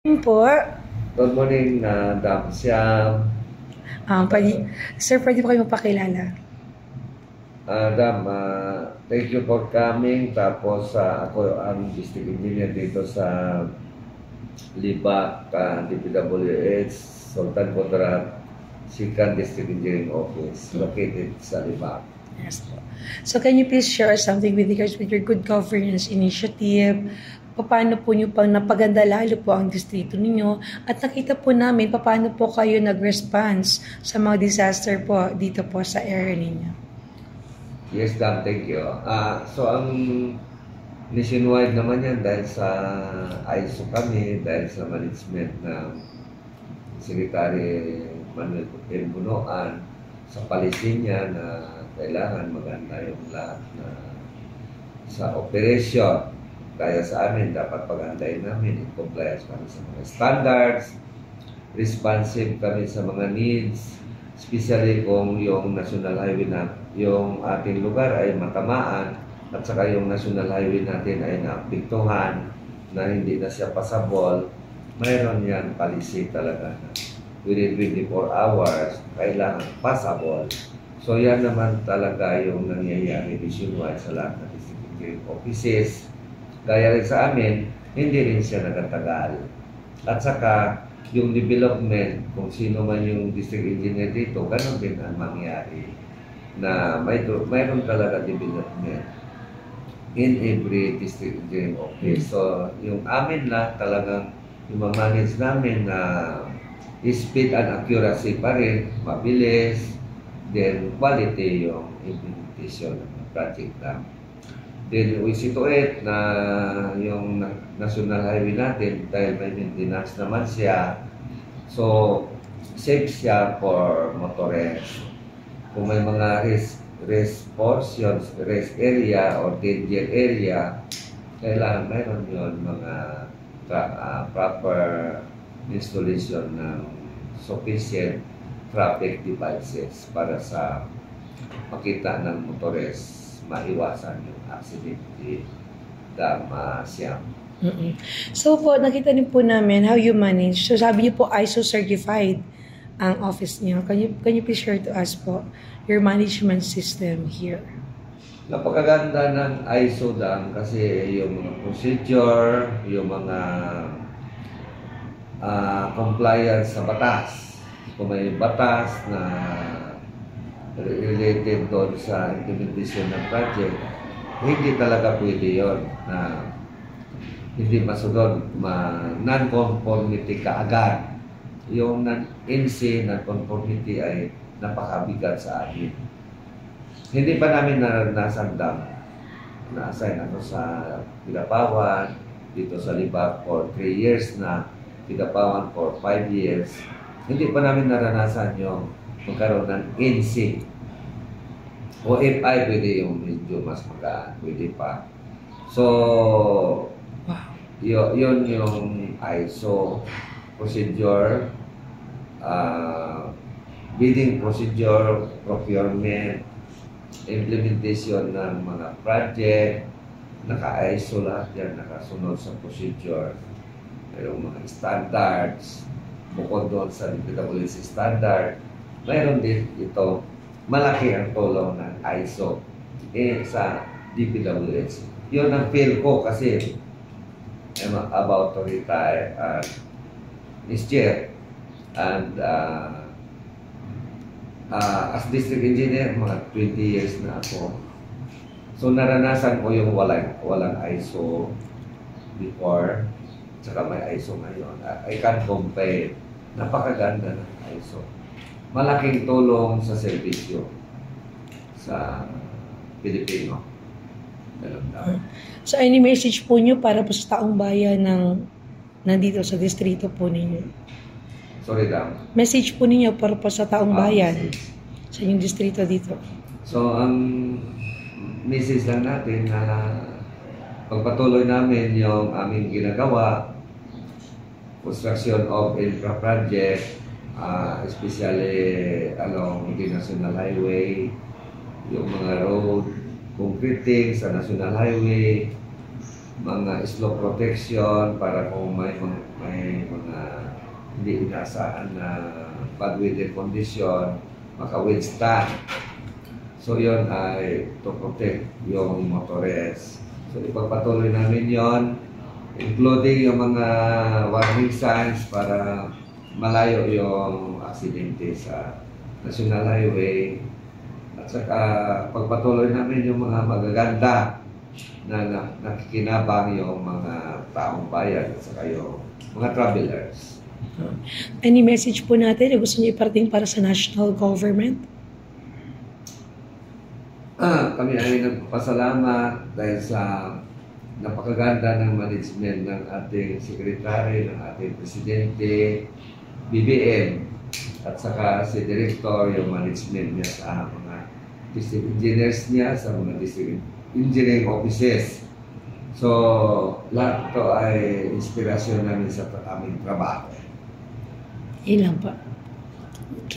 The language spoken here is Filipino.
Yun po. Good morning, Dam Siam. Sir, pwede po kayo mapakilala? Dam, thank you for coming. Tapos ako ang district engineer dito sa Libak, DPWH, Sultan Kudarat, Second District Engineering Office, located sa Libak. Yes po. So can you please share something with regards with your good governance initiative? Paano po nyo pang napaganda lalo po ang distrito ninyo? At nakita po namin paano po kayo nag-response sa mga disaster po dito po sa area ninyo. Yes, Dam, thank you. So ang nationwide naman yan dahil sa ISO kami, dahil sa management ng Secretary Manuel Putin Bunoan, sa policy niya na kailangan maganda yung lahat na sa operation. Kaya sa amin, dapat pag-andayin namin in compliance kami sa mga standards, responsive kami sa mga needs, especially kung yung national highway na yung ating lugar ay matamaan at saka yung national highway natin ay naapektuhan na hindi na siya passable, mayroon yan policy talaga na within 24 hours, kailangan passable. So yan naman talaga yung nangyayari nationwide sa lahat ng district engineering offices. Gaya rin sa amin, hindi rin siya nagatagal. At saka, yung development, kung sino man yung district engineer dito, ganun din ang mangyari na mayroon talaga development in every district engineering office. So, yung amin na talagang yung manage namin na speed and accuracy pa rin, mabilis, then quality yung implementation ng project namin. Then we see to it na yung national highway natin, dahil may maintenance naman siya, so safe siya for motorists. Kung may mga rest portions, rest area or danger area, kailangan mayroon yun mga proper installation ng sufficient traffic devices para sa makita ng motorists, maiwasan yung accident Dam Siam. So po, nakita niyo po namin how you manage. So sabi niyo po ISO certified ang office niyo. Can you please share to us po your management system here? Napakaganda ng ISO Dam kasi yung mga procedure, yung mga compliance sa batas. Kung may batas na related doon sa implementation ng project, hindi talaga pwede yun na hindi masunod, non-conformity kaagad. Yung NC, non-conformity ay napakabigat sa amin. Hindi pa namin naranasan Dam. Na-assign ako sa Pinapawan, dito sa Libak for 3 years na, Pinapawan for 5 years. Hindi pa namin naranasan yung magkaroon ng NC. O FI, pwede yung medyo mas magaan, pwede pa. So, yun yung ISO procedure, bidding procedure, procurement, implementation ng mga project, naka-ISO lahat yan, nakasunod sa procedure. Yung mga standards, bukod doon sa DPWH standard, mayroon din ito, malaki ang tulong ng ISO sa DPWH. Yun ang feel ko kasi I'm about to retire this year. And as district engineer, mga 20 years na ako. So naranasan ko yung walang ISO before, tsaka may ISO ngayon. I can't compare. Napakaganda ng ISO. Malaking tulong sa serbisyo sa Pilipino. So any message po nyo para po sa taong bayan nandito sa distrito po ninyo? Sorry, Dam. Message po ninyo para po sa taong bayan sa inyong distrito dito. So ang message lang natin na pagpatuloy namin yung aming ginagawa, construction of infra project, especially along the National Highway, yung mga road, concreting sa National Highway, mga slope protection para kung may mga hindi inaasahan na bad weather condition, maka-withstand. So yun ay to protect yung motorists. So ipagpatuloy namin yon, including yung mga warning signs para malayo yung aksidente sa National Highway. At saka pagpatuloy namin yung mga magaganda na nakikinabang yung mga taong bayan at saka yung mga travelers. Any message po natin na gusto niyo iparating para sa national government? Kami ay nagpapasalamat dahil sa napakaganda ng management ng ating sekretary, ng ating presidente, BBM, at saka si Director, yung management niya sa mga district engineers niya, sa mga district engineering offices. So, lahat ito ay inspirasyon namin sa aming trabaho. Yun lang pa.